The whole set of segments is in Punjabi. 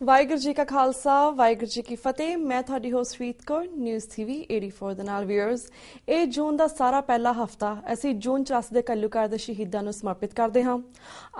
ਵਾਹਿਗੁਰੂ ਜੀ ਕਾ ਖਾਲਸਾ ਵਾਹਿਗੁਰੂ ਜੀ ਕੀ ਫਤਿਹ। ਮੈਂ ਤੁਹਾਡੀ ਹੋਸਟ ਰੀਤ ਕੌਰ, ਨਿਊਜ਼ TV 84 ਦੇ ਨਾਲ ਵਿਊਅਰਸ। ਇਹ ਜੂਨ ਦਾ ਸਾਰਾ ਪਹਿਲਾ ਹਫਤਾ ਅਸੀਂ ਜੂਨ 84 ਦੇ ਘੱਲੂਘਾਰ ਦੇ ਸ਼ਹੀਦਾਂ ਨੂੰ ਸਮਰਪਿਤ ਕਰਦੇ ਹਾਂ।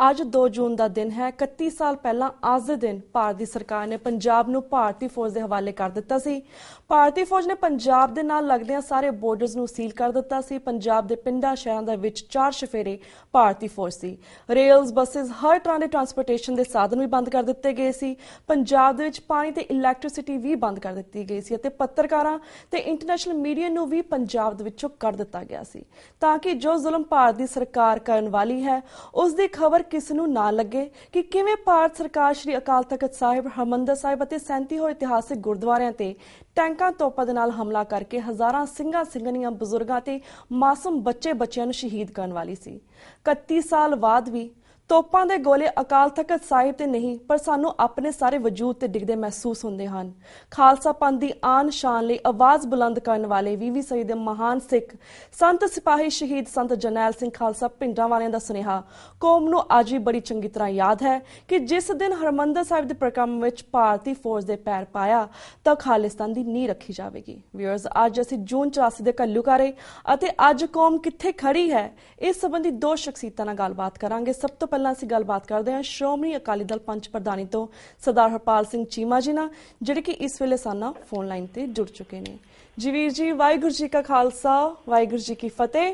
ਅੱਜ 2 ਜੂਨ ਦਾ ਦਿਨ ਹੈ। 31 ਸਾਲ ਪਹਿਲਾਂ ਅੱਜ ਦੇ ਦਿਨ ਭਾਰਤ ਦੀ ਸਰਕਾਰ ਨੇ ਪੰਜਾਬ ਨੂੰ ਭਾਰਤੀ ਫੌਜ ਦੇ ਹਵਾਲੇ ਕਰ ਦਿੱਤਾ ਸੀ। ਭਾਰਤੀ ਫੌਜ ਨੇ ਪੰਜਾਬ ਦੇ ਨਾਲ ਲੱਗਦਿਆਂ ਸਾਰੇ ਬੋਰਡਰਸ ਨੂੰ ਸੀਲ ਕਰ ਦਿੱਤਾ ਸੀ। ਪੰਜਾਬ ਦੇ ਪਿੰਡਾਂ ਸ਼ਹਿਰਾਂ ਦੇ ਵਿੱਚ 4 ਚੁਫੇਰੇ ਭਾਰਤੀ ਫੌਜ ਸੀ। ਰੇਲਸ, ਬੱਸਿਸ, ਹਰ ਤਰ੍ਹਾਂ ਦੇ ਟਰਾਂਸਪੋਰਟੇਸ਼ਨ ਦੇ ਸਾਧਨ ਵੀ ਬੰਦ ਕਰ ਦਿੱਤੇ ਗਏ ਸੀ। ਪੰਜਾਬ ਦੇ ਵਿੱਚ ਪਾਣੀ ਤੇ ਇਲੈਕਟ੍ਰਿਸਿਟੀ ਵੀ ਬੰਦ ਕਰ ਦਿੱਤੀ ਗਈ ਸੀ ਅਤੇ ਪੱਤਰਕਾਰਾਂ ਤੇ ਇੰਟਰਨੈਸ਼ਨਲ ਮੀਡੀਆ ਨੂੰ ਵੀ ਪੰਜਾਬ ਦੇ ਵਿੱਚੋਂ ਕੱਢ ਦਿੱਤਾ ਗਿਆ ਸੀ ਤਾਂ ਕਿ ਜੋ ਜ਼ੁਲਮ ਭਾਰਤ ਦੀ ਸਰਕਾਰ ਕਰਨ ਵਾਲੀ ਹੈ ਉਸ ਦੀ ਖਬਰ ਕਿਸ ਨੂੰ ਨਾ ਲੱਗੇ ਕਿ ਕਿਵੇਂ ਭਾਰਤ ਸਰਕਾਰ ਸ਼੍ਰੀ ਅਕਾਲ ਤਖਤ ਸਾਹਿਬ, ਹਰਿਮੰਦਰ ਸਾਹਿਬ ਅਤੇ 37 ਹੋਰ ਇਤਿਹਾਸਿਕ ਗੁਰਦੁਆਰਿਆਂ ਤੇ ਟੈਂਕਾਂ ਤੋਪਾਂ ਦੇ ਨਾਲ ਹਮਲਾ ਕਰਕੇ ਹਜ਼ਾਰਾਂ ਸਿੰਘਾਂ ਸਿੰਘਣੀਆਂ, ਬਜ਼ੁਰਗਾਂ ਤੇ ਮਾਸੂਮ ਬੱਚਿਆਂ ਨੂੰ ਸ਼ਹੀਦ ਕਰਨ ਵਾਲੀ ਸੀ। 31 ਸਾਲ ਬਾਅਦ ਵੀ ਤੋਪਾਂ ਦੇ ਗੋਲੇ ਅਕਾਲ ਤਖਤ ਸਾਹਿਬ ਤੇ ਨਹੀਂ ਪਰ ਸਾਨੂੰ ਆਪਣੇ ਸਾਰੇ ਵਜੂਦ ਤੇ ਡਿੱਗਦੇ ਮਹਿਸੂਸ ਹੁੰਦੇ ਹਨ। ਖਾਲਸਾ ਪੰਥ ਦੀ ਆਨ ਸ਼ਾਨ ਲਈ ਆਵਾਜ਼ ਬੁਲੰਦ ਕਰਨ ਵਾਲੇ 20ਵੀਂ ਸਦੀ ਦੇ ਮਹਾਨ ਸਿੱਖ ਸੰਤ ਸਿਪਾਹੀ ਸ਼ਹੀਦ ਸੰਤ ਜਰਨੈਲ ਸਿੰਘ ਖਾਲਸਾ ਭਿੰਡਰਾਂਵਾਲਿਆਂ ਦਾ ਸੁਨੇਹਾ ਕੌਮ ਨੂੰ ਅੱਜ ਵੀ ਬੜੀ ਚੰਗੀ ਤਰ੍ਹਾਂ ਯਾਦ ਹੈ ਕਿ ਜਿਸ ਦਿਨ ਹਰਿਮੰਦਰ ਸਾਹਿਬ ਦੇ ਪ੍ਰਕਰਮ ਵਿੱਚ ਭਾਰਤੀ ਫੌਜ ਦੇ ਪੈਰ ਪਾਇਆ ਤਾਂ ਖਾਲਿਸਤਾਨ ਦੀ ਨੀਂਹ ਰੱਖੀ ਜਾਵੇਗੀ। ਵਿਊਅਰਸ, ਅੱਜ ਅਸੀਂ ਜੂਨ 84 ਦੇ ਘੱਲੂਘਾਰੇ ਅਤੇ ਅੱਜ ਕੌਮ ਕਿੱਥੇ ਖੜੀ ਹੈ ਇਸ ਸੰਬੰਧੀ 2 ਸ਼ਖਸੀਅਤਾਂ ਨਾਲ ਗੱਲਬਾਤ ਕਰਾਂਗੇ। ਸਭ ਤੋਂ ਪਹਿਲਾਂ ਅਸੀਂ ਗੱਲਬਾਤ ਕਰਦੇ ਹਾਂ ਸ਼੍ਰੋਮਣੀ ਅਕਾਲੀ ਦਲ ਪੰਚ ਪ੍ਰਧਾਨੀ ਤੋਂ ਸਰਦਾਰ ਹਰਪਾਲ ਸਿੰਘ ਚੀਮਾ ਜੀ ਨਾਲ, ਜਿਹੜੇ ਕਿ ਇਸ ਵੇਲੇ ਸਾਨਾ ਫੋਨ ਲਾਈਨ ਤੇ ਜੁੜ ਚੁੱਕੇ ਨੇ। ਜੀ ਵੀਰ ਜੀ, ਵਾਹਿਗੁਰੂ ਜੀ ਕਾ ਖਾਲਸਾ ਵਾਹਿਗੁਰੂ ਜੀ ਕੀ ਫਤਿਹ।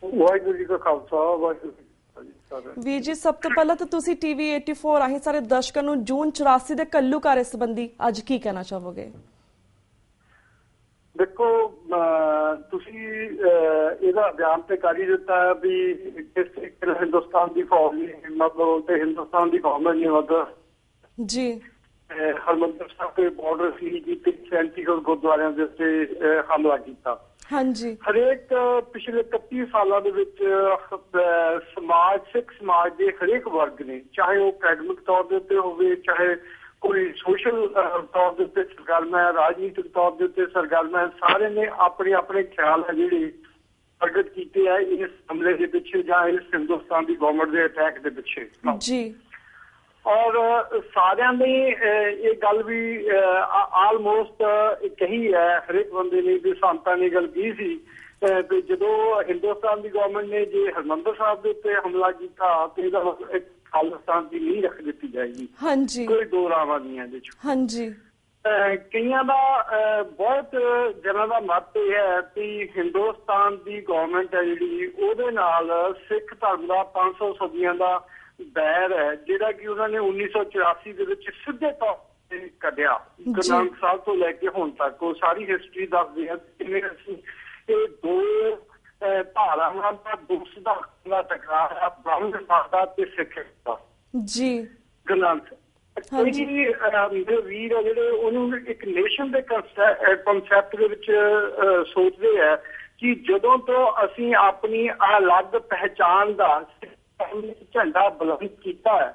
ਵਾਹਿਗੁਰੂ ਜੀ ਕਾ ਖਾਲਸਾ ਵਾਹਿਗੁਰੂ ਜੀ ਕੀ ਫਤਿਹ। ਵੀਰ ਜੀ, ਸਭ ਤੋਂ ਪਹਿਲਾਂ ਤਾਂ ਤੁਸੀਂ TV 84 ਰਾਹੀਂ ਸਾਰੇ ਦਰਸ਼ਕਾਂ ਨੂੰ ਜੂਨ 84 ਦੇ ਘੱਲੂਘਾਰੇ ਸੰਬੰਧੀ ਅੱਜ ਕੀ ਕਹਿਣਾ ਚਾਹੋਗੇ? ਦੇਖੋ, ਤੁਸੀਂ ਇਹਦਾ ਬਿਆਨ ਤੇ ਕਰ ਹੀ ਦਿੱਤਾ ਵੀ ਕਿਸ ਤਰੀਕੇ ਨਾਲ ਹਿੰਦੁਸਤਾਨ ਦੀ ਫੌਜ ਨੇ ਮਤਲਬ ਤੇ ਹਿੰਦੁਸਤਾਨ ਦੀ ਗਵਰਨਮੈਂਟ ਨੇ ਮਤਲਬ ਜੀ ਹਰਿਮੰਦਰ ਸਾਹਿਬ ਦੇ ਬਾਰਡਰ ਸੀ ਜਿੱਥੇ 37 ਗੁਰਦੁਆਰਿਆਂ ਦੇ ਉੱਤੇ ਹਮਲਾ ਕੀਤਾ। ਹਾਂਜੀ, ਹਰੇਕ ਪਿਛਲੇ 31 ਸਾਲਾਂ ਦੇ ਵਿੱਚ ਸਮਾਜ, ਸਿੱਖ ਸਮਾਜ ਦੇ ਹਰੇਕ ਵਰਗ ਨੇ, ਚਾਹੇ ਉਹ ਅਕੈਡਮਿਕ ਤੌਰ ਦੇ ਉੱਤੇ ਹੋਵੇ, ਚਾਹੇ ਕੋਈ ਸੋਸ਼ਲ ਤੌਰ ਦੇ ਉੱਤੇ ਸਰਗਰਮ ਹੈ, ਰਾਜਨੀਤਿਕ ਤੌਰ ਦੇ ਉੱਤੇ ਸਰਗਰਮ ਹੈ, ਸਾਰੇ ਨੇ ਆਪਣੇ ਆਪਣੇ ਖਿਆਲ ਹੈ ਜਿਹੜੇ ਪ੍ਰਗਟ ਕੀਤੇ ਹੈ ਇਸ ਹਮਲੇ ਦੇ ਪਿੱਛੇ ਜਾਂ ਇਸ ਹਿੰਦੁਸਤਾਨ ਦੀ ਗਵਰਨਮੈਂਟ ਦੇ ਅਟੈਕ ਦੇ ਪਿੱਛੇ ਜੀ। ਔਰ ਸਾਰਿਆਂ ਨੇ ਇਹ ਗੱਲ ਵੀ ਆਲਮੋਸਟ ਕਹੀ ਹੈ, ਹਰੇਕ ਬੰਦੇ ਨੇ ਵੀ ਸੰਤਾਂ ਨੇ ਗੱਲ ਕੀ ਸੀ ਵੀ ਜਦੋਂ ਹਿੰਦੁਸਤਾਨ ਦੀ ਗਵਰਨਮੈਂਟ ਨੇ ਜੇ ਹਰਿਮੰਦਰ ਸਾਹਿਬ ਦੇ ਉੱਤੇ ਹਮਲਾ ਕੀਤਾ ਤੇ ਇਹਦਾ ਮਤਲਬ ਖਾਲਿਸਤਾਨ ਦੀ ਨੀਂਹ ਰੱਖ ਦਿੱਤੀ ਜਾਏਗੀ। ਹਾਂਜੀ, ਕੋਈ ਦੋ ਰਾਵਾਂ ਨਹੀਂ ਇਹਦੇ ਚ। ਹਾਂਜੀ, ਕਈਆਂ ਦਾ ਬਹੁਤ ਜਨਾਂ ਦਾ ਮਤ ਇਹ ਹੈ ਕਿ ਹਿੰਦੁਸਤਾਨ ਦੀ ਗਵਰਨਮੈਂਟ ਹੈ ਜਿਹੜੀ ਉਹਦੇ ਨਾਲ ਸਿੱਖ ਧਰਮ ਦਾ 500 ਸਦੀਆਂ ਦਾ ਬੈਰ ਹੈ ਜਿਹੜਾ ਕਿ ਉਹਨਾਂ ਨੇ 1984 ਦੇ ਵਿੱਚ ਸਿੱਧੇ ਤੌਰ ਤੇ ਕੱਢਿਆ। ਗੁਰੂ ਨਾਨਕ ਸਾਹਿਬ ਤੋਂ ਲੈ ਕੇ ਹੁਣ ਤੱਕ ਉਹ ਸਾਰੀ ਹਿਸਟਰੀ ਦੱਸਦੇ ਆ ਕਿਵੇਂ ਅਸੀਂ ਇਹ 2 ਧਾਰਾਵਾਂ ਦਾ ਦੁਸ਼ਦਾ ਟਕਰਾਅ ਹੈ, ਬ੍ਰਾਹਮਣ ਦਾ ਤੇ ਸਿੱਖ ਦਾ। ਜੀ ਗੁਰੂ ਨਾਨਕ ਮੇਰੇ ਵੀਰ ਆ ਜਿਹੜੇ ਉਹਨੂੰ ਇੱਕ ਨੇਸ਼ਨ ਦੇ ਕਨਸੈਪਟ ਦੇ ਵਿੱਚ ਸੋਚਦੇ ਆ ਕਿ ਜਦੋਂ ਤੋਂ ਅਸੀਂ ਆਪਣੀ ਅਲੱਗ ਪਹਿਚਾਣ ਦਾ ਝੰਡਾ ਬੁਲੰਦ ਕੀਤਾ ਹੈ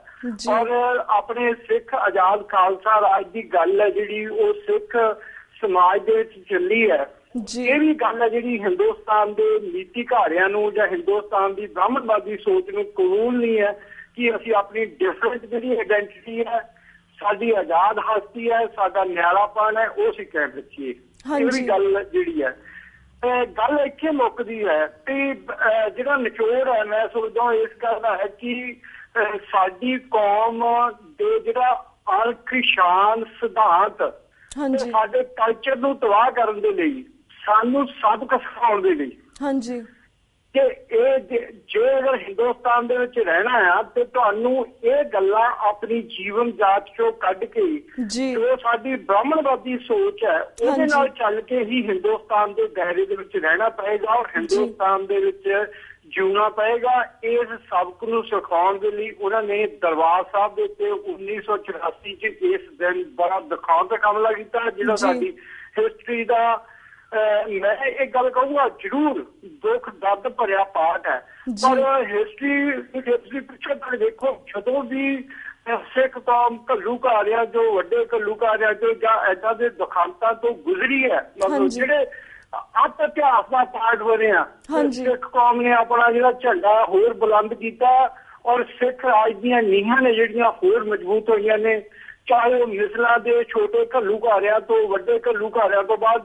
ਔਰ ਆਪਣੇ ਸਿੱਖ ਆਜ਼ਾਦ ਖਾਲਸਾ ਰਾਜ ਦੀ ਗੱਲ ਹੈ ਜਿਹੜੀ ਉਹ ਸਿੱਖ ਸਮਾਜ ਦੇ ਵਿੱਚ ਚੱਲੀ ਹੈ। ਇਹ ਵੀ ਗੱਲ ਹੈ ਜਿਹੜੀ ਹਿੰਦੁਸਤਾਨ ਦੇ ਨੀਤੀ ਘਾੜਿਆਂ ਨੂੰ ਜਾਂ ਹਿੰਦੁਸਤਾਨ ਦੀ ਬ੍ਰਾਹਮਣਵਾਦੀ ਸੋਚ ਨੂੰ ਕਬੂਲ ਨਹੀਂ ਹੈ ਕਿ ਅਸੀਂ ਆਪਣੀ ਡਿਫਰੈਂਟ ਜਿਹੜੀ ਆਇਡੈਂਟੀਟੀ ਹੈ, ਸਾਡੀ ਆਜ਼ਾਦ ਹਸਤੀ ਹੈ, ਸਾਡਾ ਨਿਆਲਾਪਨ ਹੈ, ਉਹ ਅਸੀਂ ਕਾਇਮ ਰੱਖੀਏ। ਇਹ ਵੀ ਗੱਲ ਜਿਹੜੀ ਹੈ ਗੱਲ ਇੱਥੇ ਮੁੱਕਦੀ ਹੈ ਤੇ ਜਿਹੜਾ ਨਿਚੋੜ ਹੈ ਮੈਂ ਸੋਚਦਾ ਇਸ ਗੱਲ ਦਾ ਹੈ ਕਿ ਸਾਡੀ ਕੌਮ ਦੇ ਜਿਹੜਾ ਅਣਖਿਸ਼ਾਨ ਸਿਧਾਂਤ ਸਾਡੇ ਕਲਚਰ ਨੂੰ ਤਬਾਹ ਕਰਨ ਦੇ ਲਈ, ਸਾਨੂੰ ਸਬਕ ਸਿਖਾਉਣ ਦੇ ਲਈ ਕਿ ਇਹ ਜੇ ਅਗਰ ਹਿੰਦੁਸਤਾਨ ਦੇ ਵਿੱਚ ਰਹਿਣਾ ਆ ਤੇ ਤੁਹਾਨੂੰ ਇਹ ਗੱਲਾਂ ਆਪਣੀ ਜੀਵਨ ਜਾਚ ਚੋਂ ਕੱਢ ਕੇ ਜੋ ਸਾਡੀ ਬ੍ਰਾਹਮਣਵਾਦੀ ਸੋਚ ਹੈ ਉਹਦੇ ਨਾਲ ਚੱਲ ਕੇ ਹੀ ਹਿੰਦੁਸਤਾਨ ਦੇ ਦਾਇਰੇ ਦੇ ਵਿੱਚ ਰਹਿਣਾ ਪਏਗਾ ਔਰ ਹਿੰਦੁਸਤਾਨ ਦੇ ਵਿੱਚ ਜਿਉਣਾ ਪਏਗਾ। ਇਸ ਸਬਕ ਨੂੰ ਸਿਖਾਉਣ ਦੇ ਲਈ ਉਹਨਾਂ ਨੇ ਦਰਬਾਰ ਸਾਹਿਬ ਦੇ ਉੱਤੇ 1984 ਚ ਇਸ ਦਿਨ ਬੜਾ ਦਿਖਾਉਂਦਾ ਹਮਲਾ ਕੀਤਾ ਜਿਹੜਾ ਸਾਡੀ ਹਿਸਟਰੀ ਦਾ ਮੈਂ ਇਹ ਗੱਲ ਕਹੂੰਗਾ ਜ਼ਰੂਰ ਦੁੱਖ ਦਰਦ ਭਰਿਆ ਪਾਠ ਹੈ। ਪਰ ਹਿਸਟਰੀ ਪਿੱਛੇ ਤੱਕ ਦੇਖੋ, ਜਦੋਂ ਵੀ ਸਿੱਖ ਕੌਮ ਘੱਲੂਘਾਰਿਆਂ ਜੋ ਵੱਡੇ ਘੱਲੂਘਾਰਿਆਂ ਜੋ ਜਾਂ ਏਦਾਂ ਦੇ ਦੁਖਾਂਤਾਂ ਤੋਂ ਗੁਜ਼ਰੀ ਹੈ, ਮਤਲਬ ਜਿਹੜੇ ਅੱਤ ਇਤਿਹਾਸ ਦਾ ਪਾਠ ਬਣਿਆ, ਸਿੱਖ ਕੌਮ ਨੇ ਆਪਣਾ ਜਿਹੜਾ ਝੰਡਾ ਹੋਰ ਬੁਲੰਦ ਕੀਤਾ ਔਰ ਸਿੱਖ ਰਾਜ ਦੀਆਂ ਨੀਹਾਂ ਨੇ ਜਿਹੜੀਆਂ ਹੋਰ ਮਜ਼ਬੂਤ ਹੋਈਆਂ ਨੇ। ਚਾਹੇ ਉਹ ਮਿਸਲਾਂ ਦੇ ਛੋਟੇ ਘੱਲੂਘਾਰਿਆਂ ਤੋਂ ਵੱਡੇ ਘੱਲੂਘਾਰਿਆਂ ਤੋਂ ਬਾਅਦ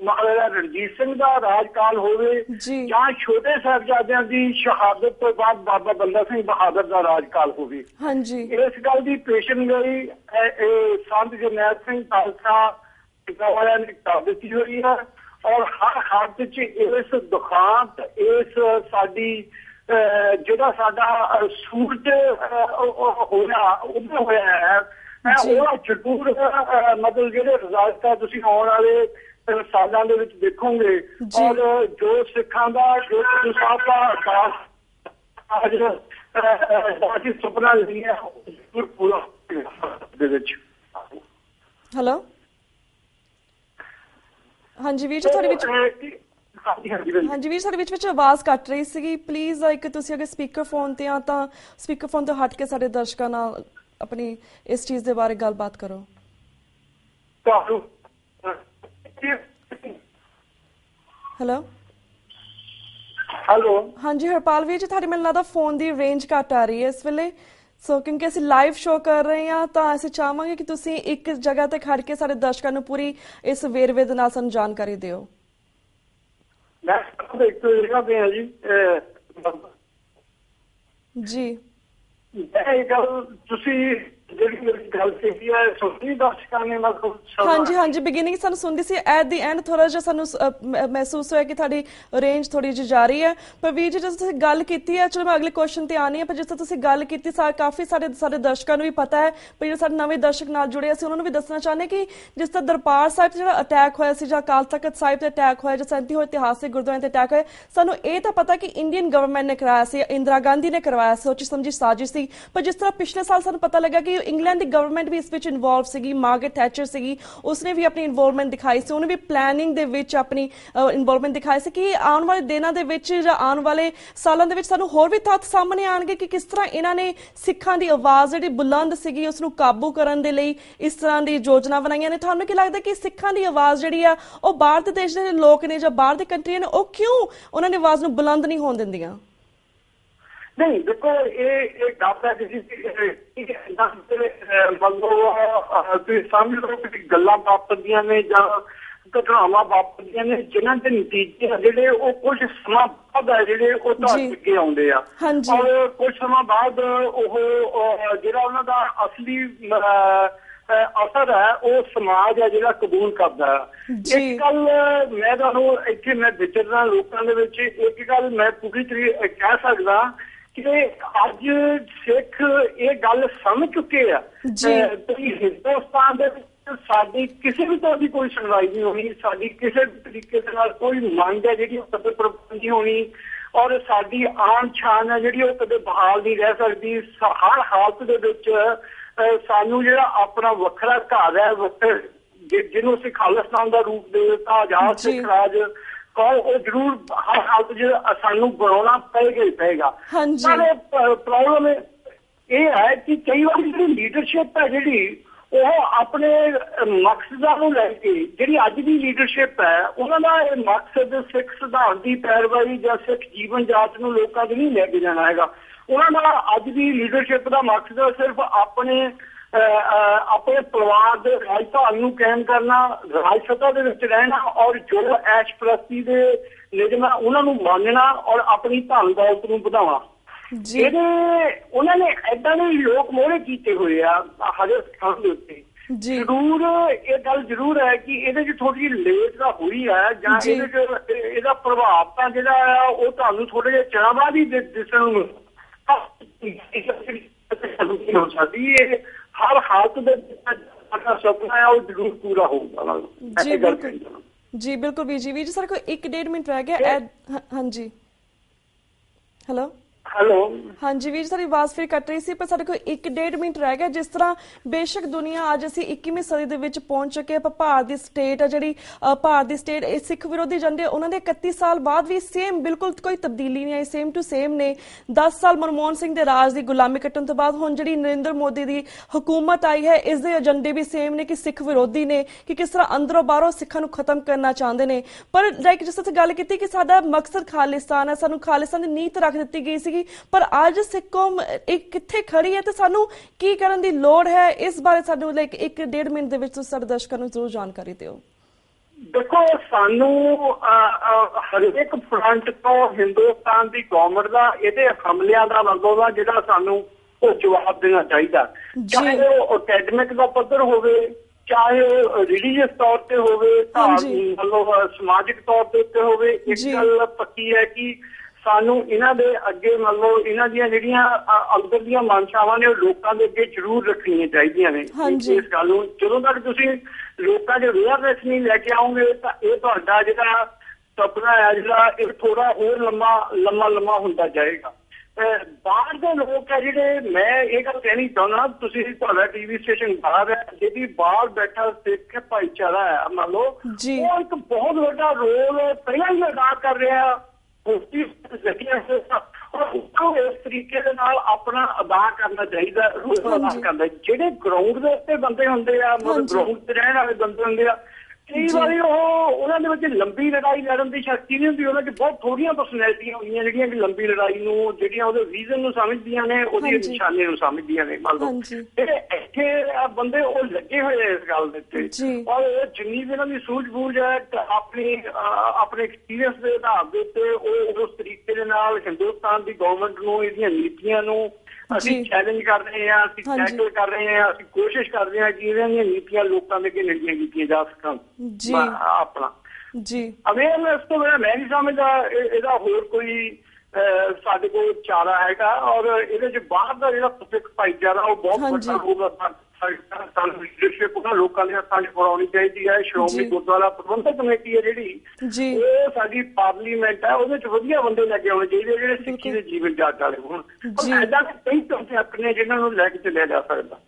ਮਹਾਰਾਜਾ ਰਣਜੀਤ ਸਿੰਘ ਦਾ ਰਾਜਕਾਲ ਹੋਵੇ ਜਾਂ ਛੋਟੇ ਸਾਹਿਬਜ਼ਾਦਿਆਂ ਦੀ ਸ਼ਹਾਦਤ ਤੋਂ ਬਾਅਦ ਬਾਬਾ ਬੰਦਾ ਸਿੰਘ ਬਹਾਦਰ ਦਾ ਰਾਜਕਾਲ ਹੋਵੇ। ਇਸ ਗੱਲ ਦੀ ਪੇਸ਼ਨਗੋਈ ਸੰਤ ਜਰਨੈਲ ਸਿੰਘ ਖਾਲਸਾ ਵਾਲਿਆਂ ਨੇ ਕਰ ਦਿੱਤੀ ਹੋਈ ਹੈ ਔਰ ਹਰ ਹਾਲਤ 'ਚ ਇਸ ਦੁਖਾਂਤ ਇਸ ਸਾਡੀ ਜਿਹੜਾ ਸਾਡਾ ਸੂਰਜ ਹੋਇਆ ਹੈ ਉਹ ਜ਼ਰੂਰ ਮਤਲਬ ਜਿਹੜੇ ਰਿਜ਼ਲਟ ਆ ਤੁਸੀਂ ਆਉਣ ਵਾਲੇ ਸਾਲਾਂ ਦੇ ਵਿੱਚ ਦੇਖੋਗੇ ਔਰ ਜੋ ਸਿੱਖਾਂ ਦਾ ਜੋ ਗੁਰੂ ਸਾਹਿਬ ਦਾ ਅੱਜ ਸੁਪਨਾ ਨਹੀਂ ਹੈ ਉਹ ਪੂਰਾ ਦੇ ਵਿੱਚ। ਹੈਲੋ ਹਾਂਜੀ ਵੀਰ ਜੀ ਤੁਹਾਡੇ ਵਿੱਚ ਹਾਂਜੀ ਵੀਰ ਸਾਡੇ ਵਿੱਚ ਆਵਾਜ਼ ਕੱਟ ਰਹੀ ਸੀਗੀ। ਪਲੀਜ਼ ਇੱਕ ਤੁਸੀਂ ਅਗਰ ਸਪੀਕਰ ਫੋਨ ਤੇ ਆ ਤਾਂ ਸਪੀਕਰ ਫੋਨ ਤੋਂ ਹਟ ਕੇ ਸਾਡੇ ਦਰਸ਼ਕਾਂ ਨਾਲ ਆਪਣੀ ਇਸ ਚੀਜ਼ ਦੇ ਬਾਰੇ ਗੱਲਬਾਤ ਕਰੋ। ਹੈਲੋ ਹਾਂਜੀ ਹਰਪਾਲ ਵੀਰ ਜੀ ਤੁਹਾਡੇ ਮੈਨੂੰ ਲੱਗਦਾ ਫੋਨ ਦੀ ਰੇਂਜ ਘੱਟ ਆ ਰਹੀ ਹੈ ਇਸ ਵੇਲੇ ਸੋ ਕਿਉਂਕਿ ਅਸੀਂ ਲਾਈਵ ਸ਼ੋਅ ਕਰ ਰਹੇ ਹਾਂ ਤਾਂ ਅਸੀਂ ਚਾਹਾਂਗੇ ਕਿ ਤੁਸੀਂ ਇੱਕ ਜਗ੍ਹਾ ਤੇ ਖੜ ਕੇ ਸਾਡੇ ਦਰਸ਼ਕਾਂ ਨੂੰ ਪੂਰੀ ਇਸ ਵੇਰਵੇ ਦੇ ਨਾਲ ਸਾਨੂੰ ਜਾਣਕਾਰੀ ਦਿਓ। ਜੀ ਇਹ ਗੱਲ ਤੁਸੀਂ ਜਿਹੜੀ ਗੱਲ ਕਹੀ ਹੈ ਸੁਣੀ ਦਰਸ਼ਕਾਂ ਨੇ ਹਾਂਜੀ ਬਿਗਿਨਿੰਗ ਸਾਨੂੰ ਸੁਣਦੀ ਸੀ ਐਟ ਦੀ ਐਂਡ ਥੋੜਾ ਜਿਹਾ ਸਾਨੂੰ ਮਹਿਸੂਸ ਹੋਇਆ ਕਿ ਤੁਹਾਡੀ ਰੇਂਜ ਥੋੜੀ ਜਿਹੀ ਜਾ ਰਹੀ ਹੈ। ਪਰ ਵੀਰ ਜੀ ਜਦੋਂ ਤੁਸੀਂ ਗੱਲ ਕੀਤੀ ਹੈ ਚਲੋ ਮੈਂ ਅਗਲੇ ਕੁਐਸਚਨ ਤੇ ਆਉਣੀ ਹੈ ਪਰ ਜਿਸ ਤਰ੍ਹਾਂ ਤੁਸੀਂ ਗੱਲ ਕੀਤੀ ਕਾਫੀ ਸਾਡੇ ਦਰਸ਼ਕਾਂ ਨੂੰ ਵੀ ਪਤਾ ਹੈ ਪਰ ਜਿਹੜੇ ਸਾਡੇ ਨਵੇਂ ਦਰਸ਼ਕ ਨਾਲ ਜੁੜੇ ਅਸੀਂ ਉਹਨਾਂ ਨੂੰ ਵੀ ਦੱਸਣਾ ਚਾਹੁੰਦੇ ਕਿ ਜਿਸ ਤਰ੍ਹਾਂ ਦਰਬਾਰ ਸਾਹਿਬ ਤੇ ਜਿਹੜਾ ਅਟੈਕ ਹੋਇਆ ਸੀ ਜਾਂ ਅਕਾਲ ਤਖਤ ਸਾਹਿਬ ਤੇ ਅਟੈਕ ਹੋਇਆ ਜਾਂ 37 ਹੋਏ ਇਤਿਹਾਸਿਕ ਗੁਰਦੁਆਰਿਆਂ ਤੇ ਅਟੈਕ ਹੋਇਆ ਸਾਨੂੰ ਇਹ ਤਾਂ ਪਤਾ ਕਿ ਇੰਡੀਅਨ ਗਵਰਨਮੈਂਟ ਨੇ ਕਰਵਾਇਆ ਸੀ ਇੰਦਰਾ ਗਾਂਧੀ ਨੇ ਕਰਵਾਇਆ ਸੀ ਸੋਚੀ ਸਮਝੀ ਸਾਜ਼ਿਸ਼ ਸੀ। ਪਰ ਜਿਸ ਤਰ੍ਹਾਂ ਪਿਛਲੇ ਸਾਲ ਸਾਨੂੰ ਪਤਾ ਲੱਗਾ ਕਿ ਇੰਗਲੈਂਡ ਦੀ ਗਵਰਨਮੈਂਟ ਵੀ ਇਸ ਵਿੱਚ ਇਨਵੋਲਵ ਸੀਗੀ ਮਾਰਗਰੇਟ ਥੈਚਰ ਸੀਗੀ ਉਸਨੇ ਵੀ ਆਪਣੀ ਇਨਵੋਲਵਮੈਂਟ ਦਿਖਾਈ ਸੀ ਉਹਨੇ ਵੀ ਪਲੈਨਿੰਗ ਦੇ ਵਿੱਚ ਆਪਣੀ ਇਨਵੋਲਵਮੈਂਟ ਦਿਖਾਈ ਸੀ ਕਿ ਆਉਣ ਵਾਲੇ ਦਿਨਾਂ ਦੇ ਵਿੱਚ ਜਾਂ ਆਉਣ ਵਾਲੇ ਸਾਲਾਂ ਦੇ ਵਿੱਚ ਸਾਨੂੰ ਹੋਰ ਵੀ ਤੱਥ ਸਾਹਮਣੇ ਆਉਣਗੇ ਕਿ ਕਿਸ ਤਰ੍ਹਾਂ ਇਹਨਾਂ ਨੇ ਸਿੱਖਾਂ ਦੀ ਆਵਾਜ਼ ਜਿਹੜੀ ਬੁਲੰਦ ਸੀਗੀ ਉਸ ਨੂੰ ਕਾਬੂ ਕਰਨ ਦੇ ਲਈ ਇਸ ਤਰ੍ਹਾਂ ਦੀ ਯੋਜਨਾ ਬਣਾਈਆਂ ਨੇ। ਤੁਹਾਨੂੰ ਕੀ ਲੱਗਦਾ ਕਿ ਸਿੱਖਾਂ ਦੀ ਆਵਾਜ਼ ਜਿਹੜੀ ਆ ਉਹ ਬਾਹਰ ਦੇ ਦੇਸ਼ ਦੇ ਲੋਕ ਨੇ ਜਾਂ ਬਾਹਰ ਦੇ ਕੰਟਰੀਆਂ ਨੇ ਉਹ ਕਿਉਂ ਉਹਨਾਂ ਦੀ ਆਵਾਜ਼ ਨੂੰ ਬੁਲੰਦ ਨਹੀਂ ਹੋਣ ਦਿੰਦੀਆਂ? ਨਹੀਂ ਦੇਖੋ ਇਹ ਗੱਲ ਹੈ ਤੁਸੀਂ ਸਮਝ ਲਓ ਕਿ ਗੱਲਾਂ ਵਾਪਰਦੀਆਂ ਨੇ ਜਾਂ ਘਟਨਾਵਾਂ ਵਾਪਰਦੀਆਂ ਨੇ ਜਿਨ੍ਹਾਂ ਦੇ ਨਤੀਜੇ ਜਿਹੜੇ ਉਹ ਕੁਝ ਸਮਾਂ ਬਾਅਦ ਹੈ ਜਿਹੜੇ ਉਹ ਤਾਂ ਅੱਗੇ ਆਉਂਦੇ ਆ ਔਰ ਕੁਝ ਸਮਾਂ ਬਾਅਦ ਉਹ ਜਿਹੜਾ ਉਹਨਾਂ ਦਾ ਅਸਲੀ ਅਸਰ ਹੈ ਉਹ ਸਮਾਜ ਹੈ ਜਿਹੜਾ ਕਬੂਲ ਕਰਦਾ ਹੈ। ਇੱਕ ਗੱਲ ਮੈਂ ਤੁਹਾਨੂੰ ਇੱਥੇ ਮੈਂ ਵਿਚਰਨਾ ਲੋਕਾਂ ਦੇ ਵਿੱਚ ਇੱਕ ਗੱਲ ਮੈਂ ਪੂਰੀ ਤਰੀਕੇ ਕਹਿ ਸਕਦਾ ਕਿ ਅੱਜ ਸਿੱਖ ਇਹ ਗੱਲ ਸਮਝ ਚੁੱਕੇ ਆ ਕਿ ਹਿੰਦੁਸਤਾਨ ਦੇ ਵਿੱਚ ਸਾਡੀ ਕਿਸੇ ਵੀ ਤਰ੍ਹਾਂ ਦੀ ਕੋਈ ਸੁਣਵਾਈ ਨਹੀਂ ਹੋਣੀ ਸਾਡੀ ਕਿਸੇ ਵੀ ਤਰੀਕੇ ਦੇ ਨਾਲ ਕੋਈ ਮੰਗ ਹੈ ਜਿਹੜੀ ਉਹ ਕਦੇ ਪ੍ਰਬੰਧ ਨਹੀਂ ਹੋਣੀ ਔਰ ਸਾਡੀ ਆਨ ਸ਼ਾਨ ਹੈ ਜਿਹੜੀ ਉਹ ਕਦੇ ਬਹਾਲ ਨਹੀਂ ਰਹਿ ਸਕਦੀ। ਹਰ ਹਾਲਤ ਦੇ ਵਿੱਚ ਸਾਨੂੰ ਜਿਹੜਾ ਆਪਣਾ ਵੱਖਰਾ ਘਰ ਹੈ ਜਿਹਨੂੰ ਅਸੀਂ ਖਾਲਿਸਤਾਨ ਦਾ ਰੂਪ ਦੇ ਦਿੱਤਾ ਆਜ਼ਾਦ ਸਿੱਖ ਰਾਜ ਉਹ ਜ਼ਰੂਰ ਹਰ ਹਾਲਤ 'ਚ ਸਾਨੂੰ ਬਣਾਉਣਾ ਪਏਗਾ ਹੀ ਪਏਗਾ। ਪਰ ਪ੍ਰੋਬਲਮ ਇਹ ਹੈ ਕਿ ਕਈ ਵਾਰੀ ਜਿਹੜੀ ਲੀਡਰਸ਼ਿਪ ਹੈ ਜਿਹੜੀ ਉਹ ਆਪਣੇ ਮਕਸਦਾਂ ਨੂੰ ਲੈ ਕੇ ਜਿਹੜੀ ਅੱਜ ਦੀ ਲੀਡਰਸ਼ਿਪ ਹੈ ਉਹਨਾਂ ਦਾ ਇਹ ਮਕਸਦ ਸਿੱਖ ਸਿਧਾਂਤ ਦੀ ਪੈਰਵਾਈ ਜਾਂ ਸਿੱਖ ਜੀਵਨ ਜਾਚ ਨੂੰ ਲੋਕਾਂ ਦੇ ਨਹੀਂ ਲੈ ਕੇ ਜਾਣਾ ਹੈਗਾ। ਉਹਨਾਂ ਦਾ ਅੱਜ ਦੀ ਲੀਡਰਸ਼ਿਪ ਦਾ ਮਕਸਦ ਸਿਰਫ ਆਪਣੇ ਪਰਿਵਾਰ ਦੇ ਰਾਜਧਾਨ ਨੂੰ ਕਾਇਮ ਕਰਨਾ ਰਾਜ ਸੱਤਾ ਦੇ ਵਿੱਚ ਰਹਿਣਾ ਔਰ ਜੋ ਐਸ਼ ਪ੍ਰਸਤੀ ਦੇ ਨਿਯਮ ਉਹਨਾਂ ਨੂੰ ਮੰਨਣਾ ਔਰ ਆਪਣੀ ਧਨ ਦੌਲਤ ਨੂੰ ਵਧਾਉਣਾ। ਉਹਨਾਂ ਨੇ ਏਦਾਂ ਦੇ ਲੋਕ ਮੋਹਰੇ ਕੀਤੇ ਹੋਏ ਆ ਹਜੇ ਸਥਾਨ ਦੇ ਉੱਤੇ। ਜ਼ਰੂਰ ਇਹ ਗੱਲ ਜ਼ਰੂਰ ਹੈ ਕਿ ਇਹਦੇ 'ਚ ਥੋੜੀ ਜਿਹੀ ਲੇਟ ਤਾਂ ਹੋਈ ਹੈ ਜਾਂ ਇਹਦੇ 'ਚ ਇਹਦਾ ਪ੍ਰਭਾਵ ਤਾਂ ਜਿਹੜਾ ਆ ਉਹ ਤੁਹਾਨੂੰ ਥੋੜੇ ਜਿਹੇ ਚਿਰਾਂ ਬਾਅਦ ਹੀ ਦਿਸਣ ਨੂੰ ਹੋ ਸਕਦੀ ਇਹ ਹਰ ਹਾਲਤ ਦੇ ਸਾਡਾ ਸੁਪਨਾ ਹੈ ਉਹ ਜ਼ਰੂਰ ਪੂਰਾ ਹੋਊਗਾ। ਜੀ ਬਿਲਕੁਲ ਵੀਰ ਜੀ ਸਰ ਕੋਈ 1-1.5 ਮਿੰਟ ਰਹਿ ਗਿਆ। ਹਾਂਜੀ ਹੈਲੋ ਹਾਂਜੀ ਵੀਰ ਸਾਡੀ ਆਵਾਜ਼ ਫਿਰ ਕੱਟ ਰਹੀ ਸੀ ਪਰ ਸਾਡੇ ਕੋਲ 1-1.5 ਮਿੰਟ ਰਹਿ ਗਿਆ। ਜਿਸ ਤਰ੍ਹਾਂ ਬੇਸ਼ੱਕ ਦੁਨੀਆ ਅੱਜ ਅਸੀਂ 21ਵੀਂ ਸਦੀ ਦੇ ਵਿੱਚ ਪਹੁੰਚ ਚੁੱਕੇ ਪਰ ਭਾਰਤ ਦੀ ਸਟੇਟ ਆ ਜਿਹੜੀ ਭਾਰਤ ਦੀ ਸਟੇਟ ਇਹ ਸਿੱਖ ਵਿਰੋਧੀ ਏਜੰਡੇ ਉਹਨਾਂ ਦੇ 31 ਸਾਲ ਬਾਅਦ ਵੀ ਸੇਮ ਬਿਲਕੁਲ ਕੋਈ ਤਬਦੀਲੀ ਨਹੀਂ ਆਈ ਸੇਮ ਟੂ ਸੇਮ ਨੇ। 10 ਸਾਲ ਮਨਮੋਹਨ ਸਿੰਘ ਦੇ ਰਾਜ ਦੀ ਗੁਲਾਮੀ ਕੱਟਣ ਤੋਂ ਬਾਅਦ ਹੁਣ ਜਿਹੜੀ ਨਰਿੰਦਰ ਮੋਦੀ ਦੀ ਹੁਕੂਮਤ ਆਈ ਹੈ ਇਸ ਦੇ ਏਜੰਡੇ ਵੀ ਸੇਮ ਨੇ ਕਿ ਸਿੱਖ ਵਿਰੋਧੀ ਨੇ ਕਿ ਕਿਸ ਤਰ੍ਹਾਂ ਅੰਦਰੋਂ ਬਾਹਰੋਂ ਸਿੱਖਾਂ ਨੂੰ ਖਤਮ ਕਰਨਾ ਚਾਹੁੰਦੇ ਨੇ। ਪਰ ਲਾਈਕ ਜਿਸ ਤਰ੍ਹਾਂ ਗੱਲ ਕੀਤੀ ਕਿ ਸਾਡਾ ਮਕਸਦ ਖਾਲਿਸਤਾਨ ਹੈ ਸਾਨੂੰ ਖਾਲਿਸਤਾਨ ਦੀ ਨੀਤ ਰੱਖ ਦਿੱਤੀ ਗਈ ਸੀਗੀ ਸੀ, ਪਰ ਅੱਜ ਸਿੱਖ ਕੌਮ ਕਿੱਥੇ ਖੜੀ ਹੈ ਤੇ ਸਾਨੂੰ ਕੀ ਕਰਨ ਦੀ ਲੋੜ ਹੈ, ਇਸ ਬਾਰੇ ਸਾਨੂੰ 1-1.5 ਮਿੰਟ ਦੇ ਵਿੱਚ ਤੁਸੀਂ ਸਾਡੇ ਦਰਸ਼ਕਾਂ ਨੂੰ ਜ਼ਰੂਰ ਜਾਣਕਾਰੀ ਦਿਓ। ਦੇਖੋ, ਸਾਨੂੰ ਹਰੇਕ ਫਰੰਟ ਤੋਂ ਹਿੰਦੁਸਤਾਨ ਦੀ ਗਵਰਨਮੈਂਟ ਦਾ ਇਹਦੇ ਹਮਲਿਆਂ ਦਾ ਵੱਲੋਂ ਦਾ ਜਿਹੜਾ ਸਾਨੂੰ ਉਹ ਜਵਾਬ ਦੇਣਾ ਚਾਹੀਦਾ, ਚਾਹੇ ਉਹ ਅਕੈਡਮਿਕ ਦਾ ਪੱਧਰ ਹੋਵੇ, ਚਾਹੇ ਉਹ ਰਿਲੀਜੀਅਸ ਤੌਰ ਤੇ ਹੋਵੇ, ਮਤਲਬ ਸਮਾਜਿਕ ਤੌਰ ਦੇ ਉੱਤੇ ਹੋਵੇ। ਇੱਕ ਗੱਲ ਪੱਕੀ ਹੈ ਕਿ ਸਾਨੂੰ ਇਹਨਾਂ ਦੇ ਅੱਗੇ ਮਤਲਬ ਇਹਨਾਂ ਦੀਆਂ ਜਿਹੜੀਆਂ ਅੰਦਰ ਦੀਆਂ ਮਨਸ਼ਾਵਾਂ ਨੇ ਉਹ ਲੋਕਾਂ ਦੇ ਅੱਗੇ ਜ਼ਰੂਰ ਰੱਖਣੀਆਂ ਚਾਹੀਦੀਆਂ ਨੇ। ਇਸ ਗੱਲ ਨੂੰ ਜਦੋਂ ਤੱਕ ਤੁਸੀਂ ਲੋਕਾਂ ਦੇ ਅਵੇਅਰਨੈਸ ਨਹੀਂ ਲੈ ਕੇ ਆਓਗੇ ਤਾਂ ਇਹ ਤੁਹਾਡਾ ਜਿਹੜਾ ਸੁਪਨਾ ਹੈ ਜਿਹੜਾ ਇਹ ਥੋੜਾ ਹੋਰ ਲੰਮਾ ਹੁੰਦਾ ਜਾਏਗਾ। ਬਾਹਰ ਦੇ ਲੋਕ ਹੈ ਜਿਹੜੇ, ਮੈਂ ਇਹ ਗੱਲ ਕਹਿਣੀ ਚਾਹੁੰਦਾ, ਤੁਸੀਂ ਤੁਹਾਡਾ ਟੀਵੀ ਸਟੇਸ਼ਨ ਬਾਹਰ ਹੈ, ਜਿਹੜੀ ਬਾਹਰ ਬੈਠਾ ਸਿੱਖ ਭਾਈਚਾਰਾ ਹੈ ਮੰਨ ਲਓ, ਉਹ ਇੱਕ ਬਹੁਤ ਵੱਡਾ ਰੋਲ ਪਹਿਲਾਂ ਹੀ ਅਦਾ ਕਰ ਰਿਹਾ ਇਸ ਤਰੀਕੇ ਦੇ ਨਾਲ ਆਪਣਾ ਅਦਾ ਕਰਨਾ ਚਾਹੀਦਾ, ਰੋਲ ਅਦਾ ਕਰਨਾ। ਜਿਹੜੇ ਗਰਾਊਂਡ ਦੇ ਉੱਤੇ ਬੰਦੇ ਹੁੰਦੇ ਆ, ਮਤਲਬ ਗਰਾਊਂਡ ਤੇ ਰਹਿਣ ਵਾਲੇ ਬੰਦੇ ਹੁੰਦੇ ਆ, ਕਈ ਵਾਰੀ ਉਹਨਾਂ ਦੇ ਵਿੱਚ ਲੰਬੀ ਲੜਾਈ ਲੜਨ ਦੀ ਸ਼ਕਤੀ ਨਹੀਂ ਹੁੰਦੀ। ਉਹਨਾਂ 'ਚ ਬਹੁਤ ਥੋੜੀਆਂ ਪਰਸਨੈਲਿਟੀਆਂ ਹੁੰਦੀਆਂ ਜਿਹੜੀਆਂ ਕਿ ਲੰਬੀ ਲੜਾਈ ਨੂੰ, ਜਿਹੜੀਆਂ ਉਹਦੇ ਰੀਜ਼ਨ ਨੂੰ ਸਮਝਦੀਆਂ ਨੇ, ਉਹਦੀ ਨਿਸ਼ਾਨੇ ਨੂੰ ਸਮਝਦੀਆਂ ਨੇ। ਮੰਨ ਲਓ ਜਿਹੜੇ ਇੱਥੇ ਬੰਦੇ ਉਹ ਲੱਗੇ ਹੋਏ ਇਸ ਗੱਲ ਦੇ ਉੱਤੇ, ਔਰ ਉਹ ਜਿੰਨੀ ਵੀ ਇਹਨਾਂ ਦੀ ਸੂਝ-ਬੂਝ ਹੈ ਆਪਣੇ ਐਕਸਪੀਰੀਅੰਸ ਦੇ ਆਧਾਰ ਦੇ ਉੱਤੇ ਉਹ ਉਸ ਤਰੀਕੇ ਦੇ ਨਾਲ ਹਿੰਦੁਸਤਾਨ ਦੀ ਗਵਰਨਮੈਂਟ ਨੂੰ, ਇਹਦੀਆਂ ਨੀਤੀਆਂ ਨੂੰ ਅਸੀਂ ਚੈਲੰਜ ਕਰ ਰਹੇ ਹਾਂ, ਅਸੀਂ ਟੈਕਲ ਕਰ ਰਹੇ ਹਾਂ, ਅਸੀਂ ਕੋਸ਼ਿਸ਼ ਕਰ ਰਹੇ ਹਾਂ ਕਿ ਇਹਨਾਂ ਦੀਆਂ ਨੀਤੀਆਂ ਲੋਕਾਂ ਦੇ ਅੱਗੇ ਨੇੜੀਆਂ ਕੀਤੀਆਂ ਜਾ ਸਕਣ। ਆਪਣਾ ਅਵੇਅਰਨੈਸ ਤੋਂ ਮੈਂ ਨਹੀਂ ਸਮਝਦਾ ਇਹਦਾ ਹੋਰ ਕੋਈ ਸਾਡੇ ਕੋਲ ਚਾਰਾ ਹੈਗਾ। ਔਰ ਇਹਦੇ 'ਚ ਬਾਹਰ ਦਾ ਜਿਹੜਾ ਸਿੱਖ ਭਾਈਚਾਰਾ ਉਹ ਬਹੁਤ ਵੱਡਾ ਹੋਊਗਾ। ਸਾਨੂੰ ਲੀਡਰਸ਼ਿਪ ਉਹਨਾਂ ਲੋਕਾਂ ਦੇ ਹੱਥਾਂ 'ਚ ਫੜਾਉਣੀ ਚਾਹੀਦੀ ਹੈ। ਸ਼੍ਰੋਮਣੀ ਗੁਰਦੁਆਰਾ ਪ੍ਰਬੰਧਕ ਕਮੇਟੀ ਹੈ ਜਿਹੜੀ, ਉਹ ਸਾਡੀ ਪਾਰਲੀਮੈਂਟ ਹੈ, ਉਹਦੇ 'ਚ ਵਧੀਆ ਬੰਦੇ ਲੈ ਕੇ ਆਉਣੇ ਚਾਹੀਦੇ ਜਿਹੜੇ ਸਿੱਖੀ ਦੇ ਜੀਵਨ ਜਾਂਚ ਵਾਲੇ ਹੋਣ। ਏਦਾਂ ਦੇ ਕਈ ਕੰਸੈਪਟ ਨੇ ਜਿਹਨਾਂ ਨੂੰ ਲੈ ਕੇ ਚੱਲਿਆ ਜਾ ਸਕਦਾ।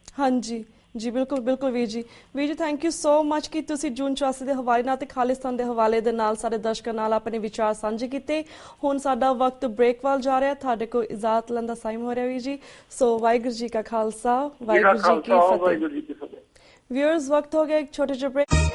ਜੀ ਬਿਲਕੁਲ ਵੀਰ ਜੀ ਥੈਂਕ ਯੂ ਸੋ ਮਚ ਕਿ ਤੁਸੀਂ ਜੂਨ 84 ਦੇ ਹਵਾਲੇ ਨਾਲ ਤੇ ਖਾਲਿਸਤਾਨ ਦੇ ਹਵਾਲੇ ਦੇ ਨਾਲ ਸਾਡੇ ਦਰਸ਼ਕਾਂ ਨਾਲ ਆਪਣੇ ਵਿਚਾਰ ਸਾਂਝੇ ਕੀਤੇ। ਹੁਣ ਸਾਡਾ ਵਕਤ ਬ੍ਰੇਕ ਵੱਲ ਜਾ ਰਿਹਾ, ਤੁਹਾਡੇ ਕੋਲ ਇਜਾਜ਼ਤ ਲੈਣ ਦਾ ਟਾਈਮ ਹੋ ਰਿਹਾ ਵੀਰ ਜੀ। ਸੋ ਵਾਹਿਗੁਰੂ ਜੀ ਕਾ ਖਾਲਸਾ, ਵਾਹਿਗੁਰੂ ਜੀ ਕੀ ਫਤਿਹ। ਵਿਊਅਰਸ, ਵਕਤ ਹੋ ਗਿਆ ਇੱਕ ਛੋਟੇ ਜਿਹੇ ਬ੍ਰੇਕ।